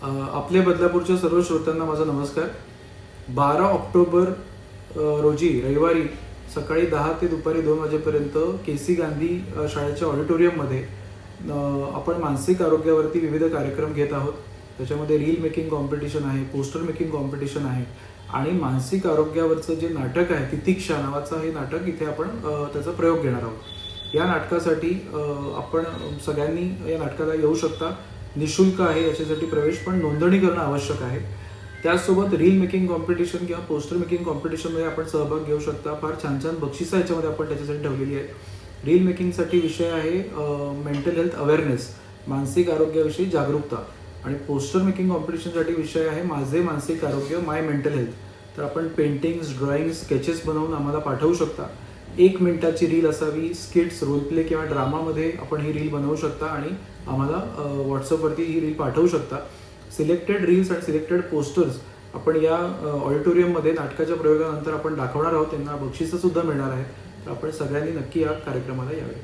आपल्या बदलापूरच्या सर्व श्रोत्यांना माझा नमस्कार. 12 ऑक्टोबर रोजी रविवारी सकाळी 10 ते दुपारी 2 वाजेपर्यंत के.सी. गांधी शाळेच्या ऑडिटोरियममध्ये आपण मानसिक आरोग्यावरती विविध कार्यक्रम घेत आहोत. त्याच्यामध्ये रील मेकिंग कॉम्पिटिशन आहे, पोस्टर मेकिंग कॉम्पिटिशन आहे आणि मानसिक आरोग्यावरचं जे नाटक आहे तितिक्षा नावाचं हे नाटक इथे आपण त्याचा प्रयोग घेणार आहोत. या नाटकासाठी आपण सगळ्यांनी या नाटकाला येऊ शकता. निशुल्क आहे, याच्यासाठी प्रवेश पण नोंदणी करणं आवश्यक आहे. त्याचसोबत रील मेकिंग कॉम्पिटिशन किंवा पोस्टर मेकिंग कॉम्पिटिशनमध्ये आपण सहभाग घेऊ शकता. फार छान छान बक्षिसं याच्यामध्ये आपण त्याच्यासाठी ठेवलेली आहेत. रील मेकिंगसाठी विषय आहे मेंटल हेल्थ अवेअरनेस, मानसिक आरोग्याविषयी जागरूकता. आणि पोस्टर मेकिंग कॉम्पिटिशनसाठी विषय आहे माझे मानसिक आरोग्य, माय मेंटल हेल्थ. तर आपण पेंटिंग्स, ड्रॉइंग, स्केचेस बनवून आम्हाला पाठवू शकता. 1 मिनिटाची रील असावी. स्किट्स, रोल प्ले किंवा ड्रामामध्ये आपण ही रील बनवू शकता आणि आम्हाला व्हॉट्सअपवरती ही रील पाठवू शकता. सिलेक्टेड रील्स आणि सिलेक्टेड पोस्टर्स आपण या ऑडिटोरियममध्ये नाटकाच्या प्रयोगानंतर आपण दाखवणार आहोत. त्यांना बक्षिसं सुद्धा मिळणार आहे. तर आपण सगळ्यांनी नक्की या कार्यक्रमाला यावे.